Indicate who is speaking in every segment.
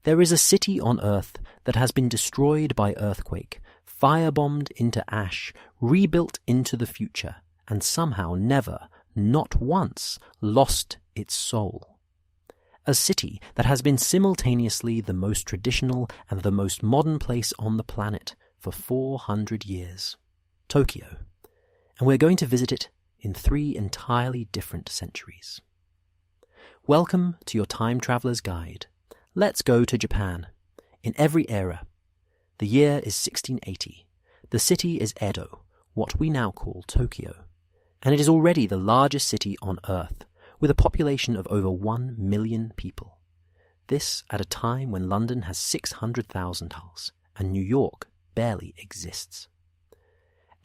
Speaker 1: There is a city on Earth that has been destroyed by earthquake, firebombed into ash, rebuilt into the future, and somehow never, not once, lost its soul. A city that has been simultaneously the most traditional and the most modern place on the planet for 400 years. Tokyo. And we're going to visit it in 3 entirely different centuries. Welcome to your Time Traveller's Guide. Let's go to Japan. In every era. The year is 1680. The city is Edo, what we now call Tokyo. And it is already the largest city on Earth, with a population of over 1 million people. This at a time when London has 600,000 hulls, and New York barely exists.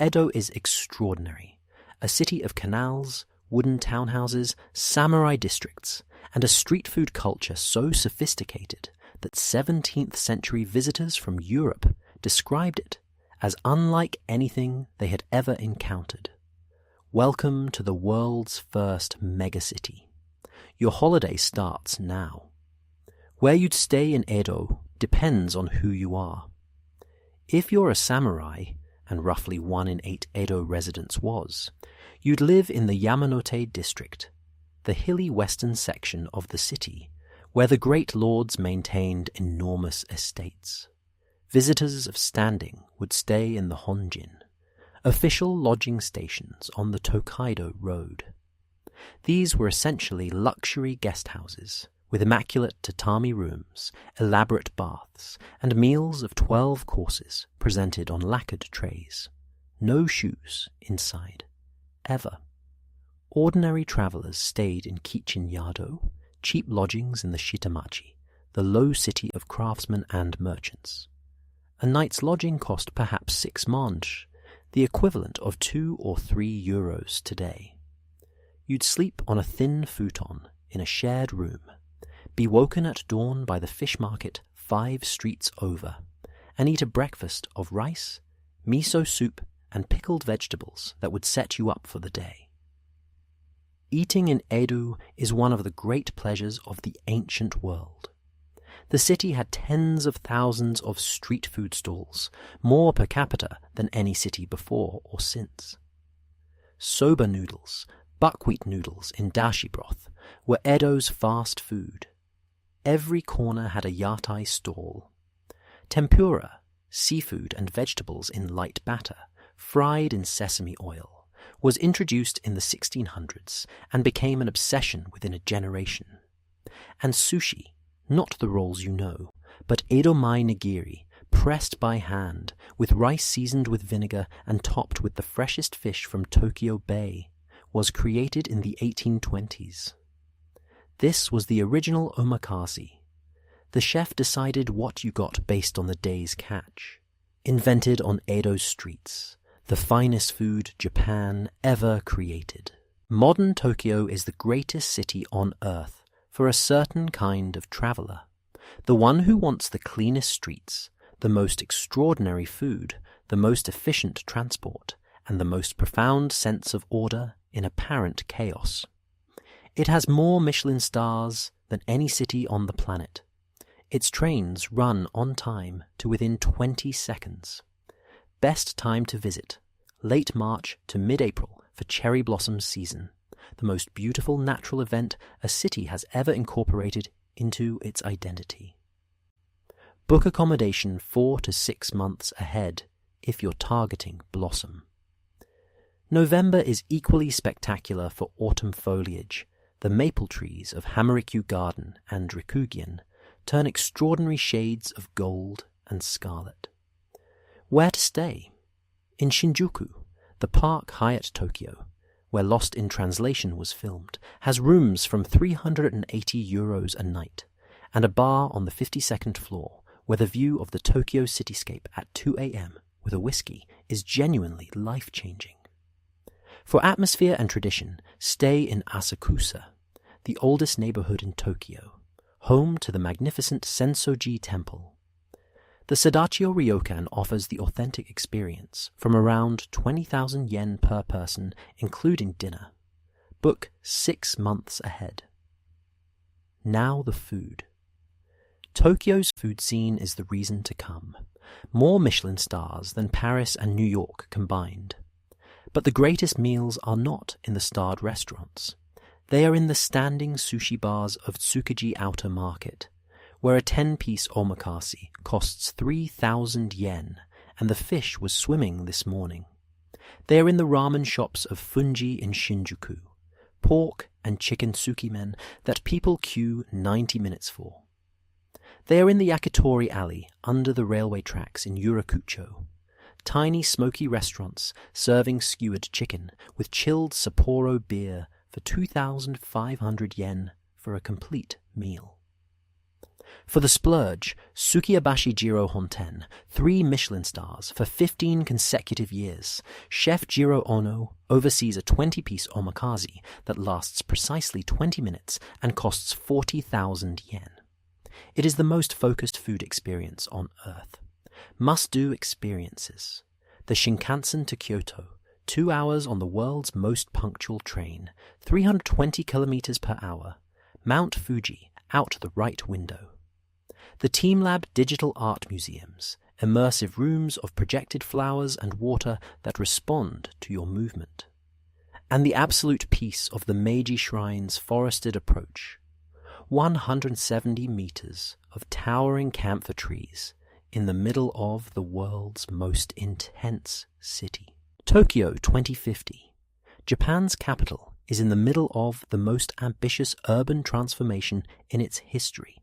Speaker 1: Edo is extraordinary, a city of canals, wooden townhouses, samurai districts, and a street food culture so sophisticated that 17th century visitors from Europe described it as unlike anything they had ever encountered. Welcome to the world's first megacity. Your holiday starts now. Where you'd stay in Edo depends on who you are. If you're a samurai, and roughly 1 in 8 Edo residents was, you'd live in the Yamanote district, the hilly western section of the city, where the great lords maintained enormous estates. Visitors of standing would stay in the Honjin, official lodging stations on the Tokaido Road. These were essentially luxury guest houses, with immaculate tatami rooms, elaborate baths, and meals of 12 courses presented on lacquered trays. No shoes inside. Ever. Ordinary travellers stayed in Kichin Yado, cheap lodgings in the Shitamachi, the low city of craftsmen and merchants. A night's lodging cost perhaps 6 manche, the equivalent of 2 or 3 euros today. You'd sleep on a thin futon in a shared room, be woken at dawn by the fish market 5 streets over, and eat a breakfast of rice, miso soup, and pickled vegetables that would set you up for the day. Eating in Edo is one of the great pleasures of the ancient world. The city had tens of thousands of street food stalls, more per capita than any city before or since. Soba noodles, buckwheat noodles in dashi broth, were Edo's fast food. Every corner had a yatai stall. Tempura, seafood and vegetables in light batter, fried in sesame oil, was introduced in the 1600s and became an obsession within a generation. And sushi, not the rolls you know, but edomai nigiri, pressed by hand, with rice seasoned with vinegar and topped with the freshest fish from Tokyo Bay, was created in the 1820s. This was the original omakase. The chef decided what you got based on the day's catch. Invented on Edo's streets, the finest food Japan ever created. Modern Tokyo is the greatest city on Earth for a certain kind of traveller, the one who wants the cleanest streets, the most extraordinary food, the most efficient transport, and the most profound sense of order in apparent chaos. It has more Michelin stars than any city on the planet. Its trains run on time to within 20 seconds. Best time to visit, late March to mid-April for cherry blossom season, the most beautiful natural event a city has ever incorporated into its identity. Book accommodation 4 to 6 months ahead if you're targeting blossom. November is equally spectacular for autumn foliage. The maple trees of Hamarikyu Garden and Rikugian turn extraordinary shades of gold and scarlet. Where to stay? In Shinjuku, the Park Hyatt Tokyo, where Lost in Translation was filmed, has rooms from 380 euros a night, and a bar on the 52nd floor where the view of the Tokyo cityscape at 2 a.m. with a whiskey is genuinely life-changing. For atmosphere and tradition, stay in Asakusa, the oldest neighborhood in Tokyo, home to the magnificent Sensoji Temple. The Sadachio Ryokan offers the authentic experience from around 20,000 yen per person, including dinner. Book 6 months ahead. Now the food. Tokyo's food scene is the reason to come. More Michelin stars than Paris and New York combined. But the greatest meals are not in the starred restaurants. They are in the standing sushi bars of Tsukiji Outer Market, where a 10-piece omakase costs 3,000 yen, and the fish was swimming this morning. They are in the ramen shops of Funji in Shinjuku, pork and chicken sukimen that people queue 90 minutes for. They are in the Yakitori Alley under the railway tracks in Yurakucho, tiny smoky restaurants serving skewered chicken with chilled Sapporo beer for 2,500 yen for a complete meal. For the splurge, Sukiyabashi Jiro Honten, 3 Michelin stars for 15 consecutive years. Chef Jiro Ono oversees a 20-piece omakase that lasts precisely 20 minutes and costs 40,000 yen. It is the most focused food experience on Earth. Must-do experiences. The Shinkansen to Kyoto, 2 hours on the world's most punctual train, 320 kilometers per hour. Mount Fuji, out the right window. The TeamLab Digital Art Museums, immersive rooms of projected flowers and water that respond to your movement. And the absolute peace of the Meiji Shrine's forested approach. 170 meters of towering camphor trees in the middle of the world's most intense city. Tokyo 2050. Japan's capital is in the middle of the most ambitious urban transformation in its history.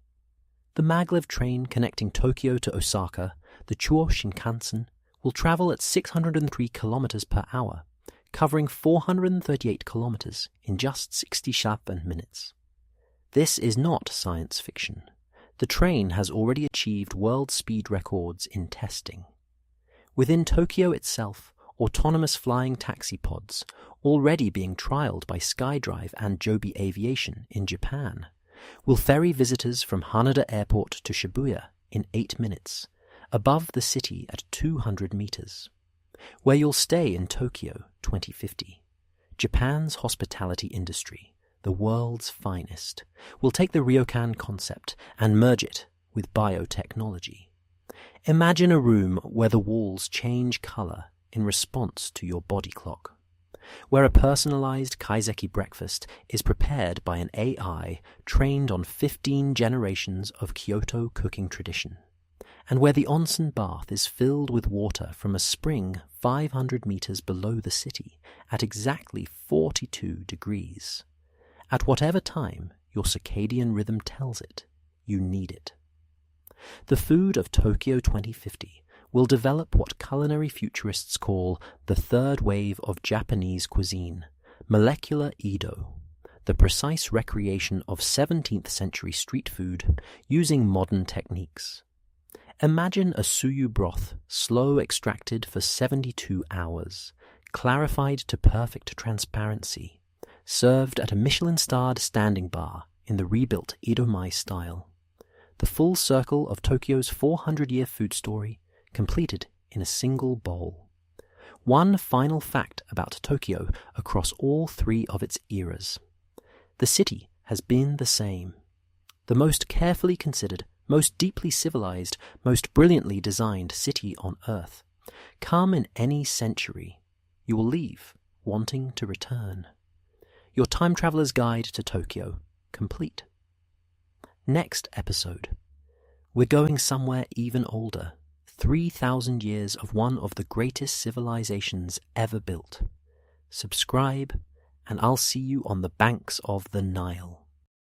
Speaker 1: The maglev train connecting Tokyo to Osaka, the Chuo Shinkansen, will travel at 603 kilometers per hour, covering 438 kilometers in just 67 minutes. This is not science fiction. The train has already achieved world speed records in testing. Within Tokyo itself, autonomous flying taxi pods, already being trialled by SkyDrive and Joby Aviation in Japan, will ferry visitors from Haneda Airport to Shibuya in 8 minutes, above the city at 200 meters. Where you'll stay in Tokyo 2050. Japan's hospitality industry, the world's finest, will take the ryokan concept and merge it with biotechnology. Imagine a room where the walls change color in response to your body clock, where a personalized kaiseki breakfast is prepared by an AI trained on 15 generations of Kyoto cooking tradition, and where the onsen bath is filled with water from a spring 500 meters below the city at exactly 42 degrees. At whatever time your circadian rhythm tells it, you need it. The food of Tokyo 2050 will develop what culinary futurists call the third wave of Japanese cuisine, molecular Edo, the precise recreation of 17th century street food using modern techniques. Imagine a suyu broth, slow extracted for 72 hours, clarified to perfect transparency, served at a Michelin-starred standing bar in the rebuilt Edo-Mai style. The full circle of Tokyo's 400-year food story completed in a single bowl. One final fact about Tokyo across all 3 of its eras. The city has been the same. The most carefully considered, most deeply civilized, most brilliantly designed city on Earth. Come in any century, you will leave wanting to return. Your time traveler's guide to Tokyo, complete. Next episode. We're going somewhere even older. 3,000 years of one of the greatest civilizations ever built. Subscribe, and I'll see you on the banks of the Nile.